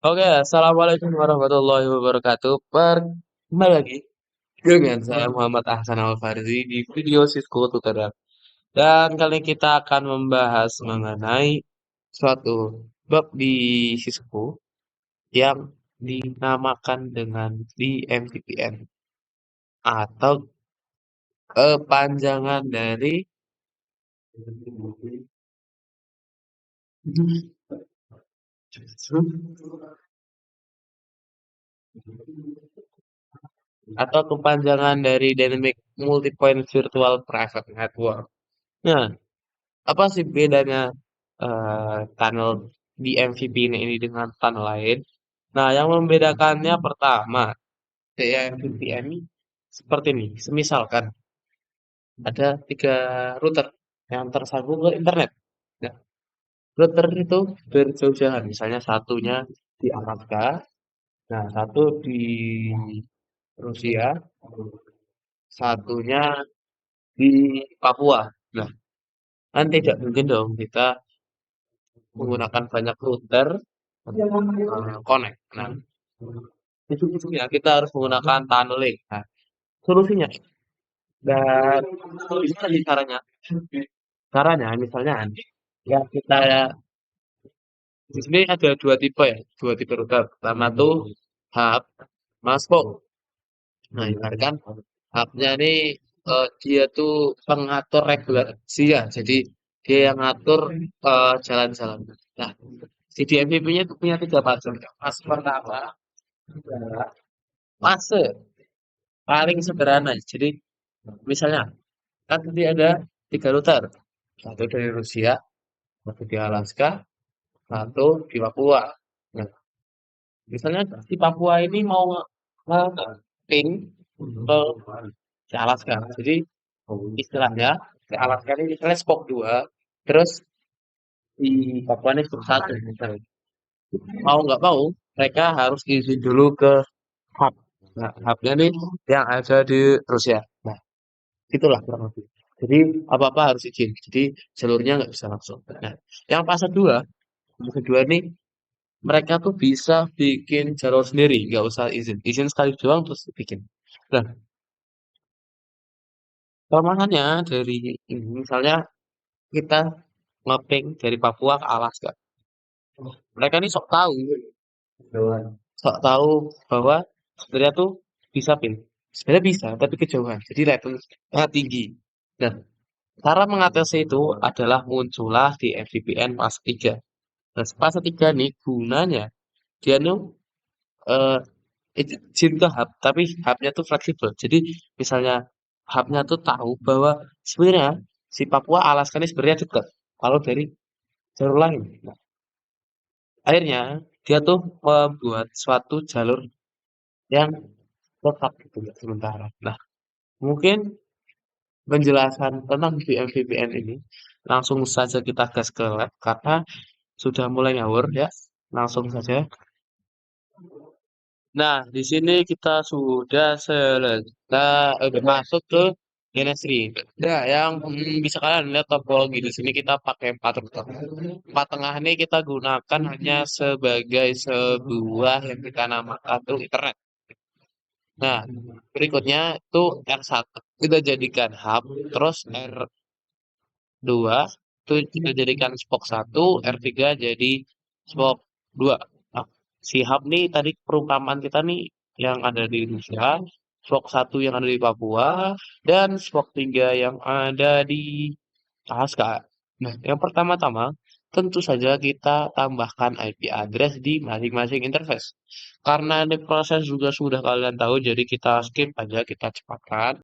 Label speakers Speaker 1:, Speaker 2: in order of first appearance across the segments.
Speaker 1: Oke, assalamualaikum warahmatullahi wabarakatuh. Kembali lagi dengan saya Muhammad Ahsan Al Farzi di video Sisku Tutorial. Dan kali ini kita akan membahas mengenai suatu bab di Sisku yang dinamakan dengan DMVPN atau kepanjangan dari Dynamic Multipoint Virtual Private Network. Nah, apa sih bedanya tunnel di MVP ini dengan tunnel lain? Nah, yang membedakannya pertama, di MVP ini seperti ini. Semisalkan ada tiga router yang tersambung ke internet. Nah, router itu berjauh-jauhan. Misalnya satunya di Alaska, nah satu di Rusia, satunya di Papua. Nah, kan tidak mungkin dong kita menggunakan banyak router connect. Nah, ujung-ujungnya kita harus menggunakan tunneling. Nah, solusinya dan bisa sih caranya. Caranya misalnya ya kita di sini ada dua tipe router. Pertama tuh hub, masuk. Nah, ibaratkan hubnya ini dia tuh pengatur regulasi ya. Jadi dia yang ngatur jalan-jalan. Nah, CDMVP-nya itu punya tiga fase. Fase pertama adalah fase paling sederhana. Jadi misalnya kan tadi ada tiga router, satu dari Rusia, satu di Alaska, satu di Papua. Nah, misalnya si Papua ini mau ping ke si Alaska. Jadi istilahnya si Alaska ini misalnya Spock 2, terus di Papua ini Spock 1 misalnya. Mau nggak mau, mereka harus izin dulu ke hub. Nah, hubnya nih yang ada di Rusia. Nah, itulah kurang lebih. Jadi apa-apa harus izin. Jadi jalurnya nggak bisa langsung. Nah, yang fase kedua nih mereka tuh bisa bikin jalur sendiri, nggak usah izin. Izin sekali doang terus bikin. Nah, kelemahannya dari ini, misalnya kita ngeping dari Papua ke Alaska. Mereka nih sok tahu bahwa sebenarnya tuh bisa ping. Sebenarnya bisa, tapi kejauhan. Jadi latensinya tinggi. Nah, cara mengatasi itu adalah muncullah di MVPN fase 3. Nah, fase 3 nih gunanya dia nih eh, izin ke hub, tapi hubnya tuh fleksibel. Jadi misalnya hubnya tuh tahu bahwa sebenarnya si Papua Alaska ini sebenarnya dekat. Kalau dari jalur lain. Nah, akhirnya dia tuh membuat suatu jalur yang tetap gitu ya sementara. Nah, mungkin penjelasan tentang VPN ini langsung saja kita gas ke lab karena sudah mulai ngawur ya. Langsung saja. Nah, di sini kita sudah selesai masuk ke chemistry. Nah, yang bisa kalian lihat topologi di sini kita pakai empat router. Empat tengah ini kita gunakan hanya sebagai sebuah yang kita namakan tuh internet. Nah, berikutnya itu R1 kita jadikan hub, terus R2 itu kita jadikan Spock 1, R3 jadi Spock 2. Nah, si hub nih tadi perumpamaan kita nih yang ada di Rusia, Spock 1 yang ada di Papua, dan Spock 3 yang ada di Alaska. Nah, yang pertama-tama tentu saja kita tambahkan IP address di masing-masing interface. Karena ini proses juga sudah kalian tahu, jadi kita skip aja, kita cepatkan.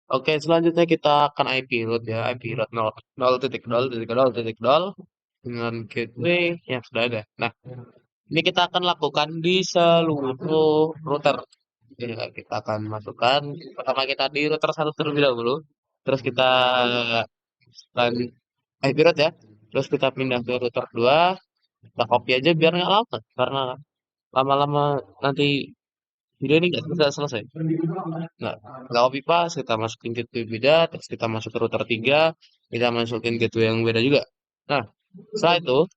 Speaker 1: Oke, selanjutnya kita akan IP root ya, IP root 0.0.0.0 dengan gateway yang sudah ada. Nah, ini kita akan lakukan di seluruh router. Ya, kita akan masukkan, pertama kita di router satu terlebih dahulu, terus kita lanjut IP root ya, terus kita pindah ke router 2, kita copy aja biar nggak lama, karena lama-lama nanti video ini nggak bisa selesai. Nah, nggak copy pas, kita masukin gateway beda, terus kita masuk ke router 3, kita masukin gateway yang beda juga. Nah, setelah itu,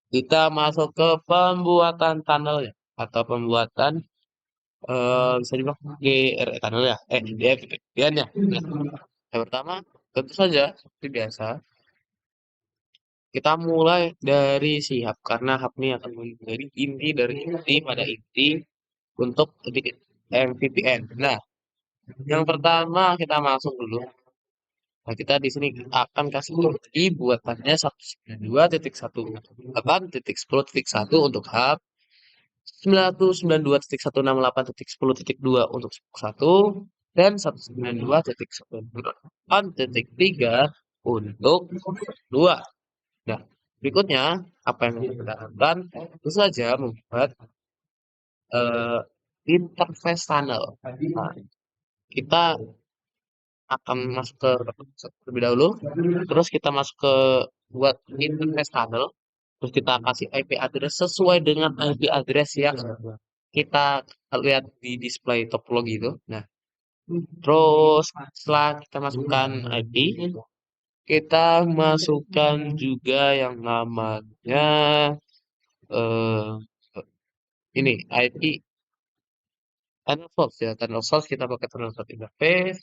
Speaker 1: kita masuk ke pembuatan tunnelnya, atau pembuatan, bisa dibilang GR tunnel ya, DF-nya. Nah, yang pertama, tentu saja, seperti biasa, kita mulai dari si hub, karena hub ini akan menjadi inti dari inti pada inti untuk MVPN. Nah, yang pertama kita masuk dulu. Nah, kita di sini akan kasih kunci buatannya 192.168.10.1 untuk hub, 192.168.10.2 untuk satu, dan 192.168.3 untuk 2. Nah, berikutnya apa yang kita lakukan? Tentu saja membuat eh, interface tunnel. Nah, kita akan masuk ke terlebih dahulu, terus kita masuk ke buat interface tunnel, terus kita kasih IP address sesuai dengan IP address yang kita lihat di display topologi itu. Nah, terus setelah kita masukkan IP, kita masukkan juga yang namanya eh ini IP tunnel source ya, tunnel source kita pakai tunnel source interface.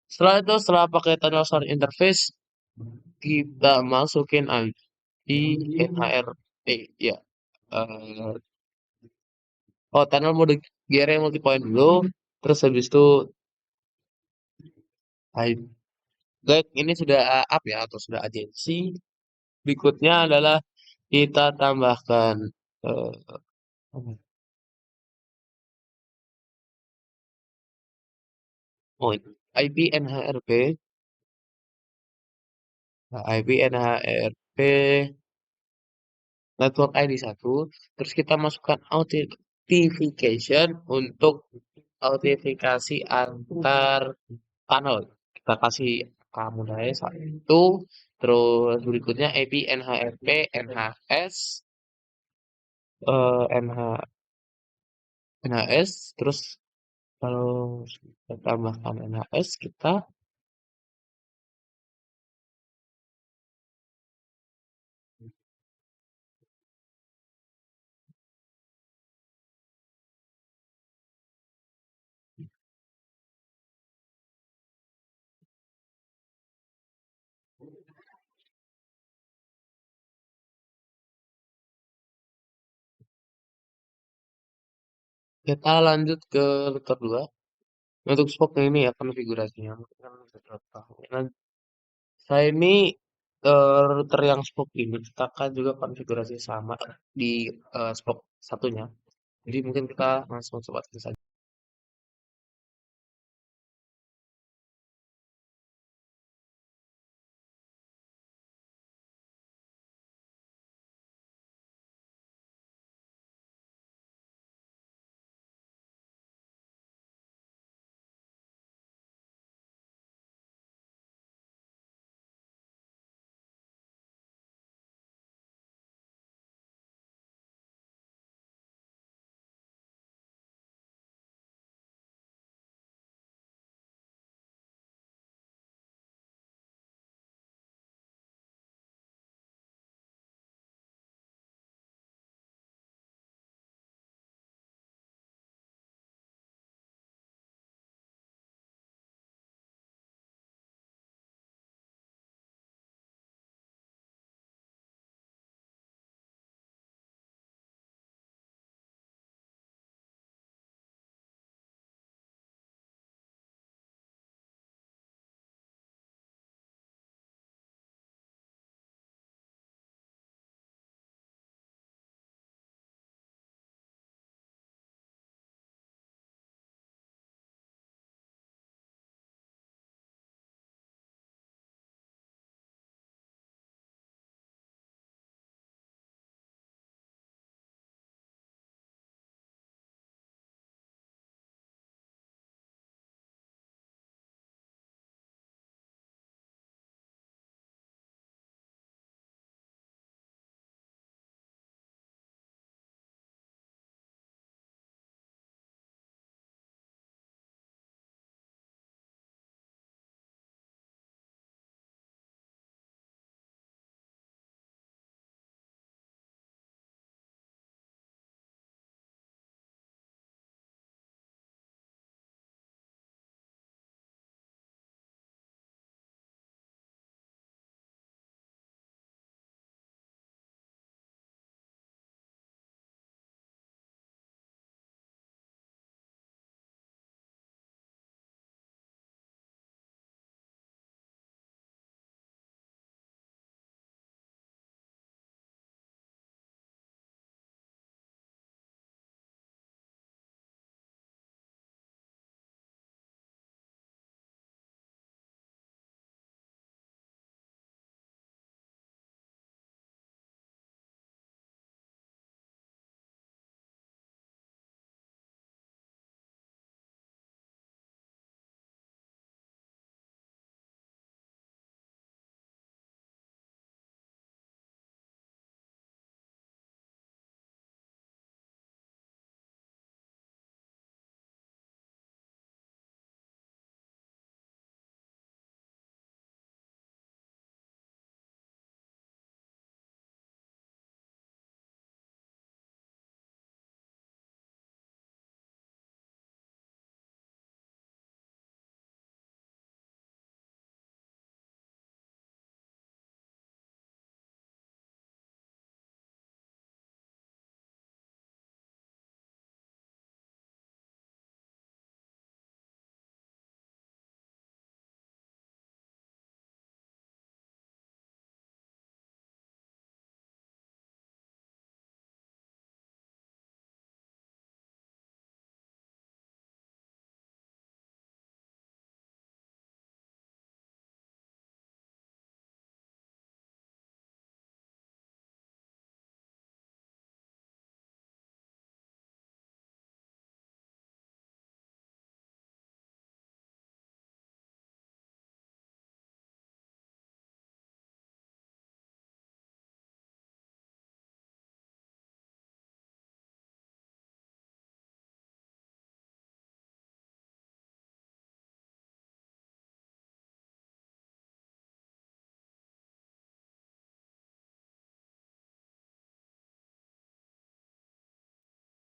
Speaker 1: Setelah itu, setelah pakai tunnel source interface, kita masukin IP NHRP ya. Eh, tunnel mode GR multipoint dulu, terus habis itu ini sudah up ya atau sudah agensi. Berikutnya adalah kita tambahkan eh, IP NHRP, nah, IP NHRP network ID 1, terus kita masukkan authentication untuk autentifikasi antar tunnel. Kita kasih kemudahannya 1, terus berikutnya IP NHRP NHS NHS, terus kalau kita tambahkan NHS, kita lanjut ke router 2. Untuk spok ini ya konfigurasinya mungkin kan sudah tahu. Nah, saya ini router yang spok ini kita akan juga konfigurasi sama di spok satunya. Jadi mungkin kita langsung coba saja.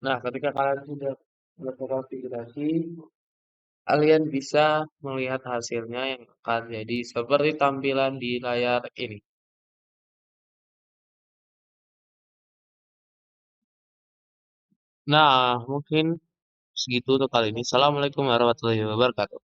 Speaker 1: Nah, ketika kalian sudah berkonfigurasi, kalian bisa melihat hasilnya yang akan jadi seperti tampilan di layar ini. Nah, mungkin segitu untuk kali ini. Assalamualaikum warahmatullahi wabarakatuh.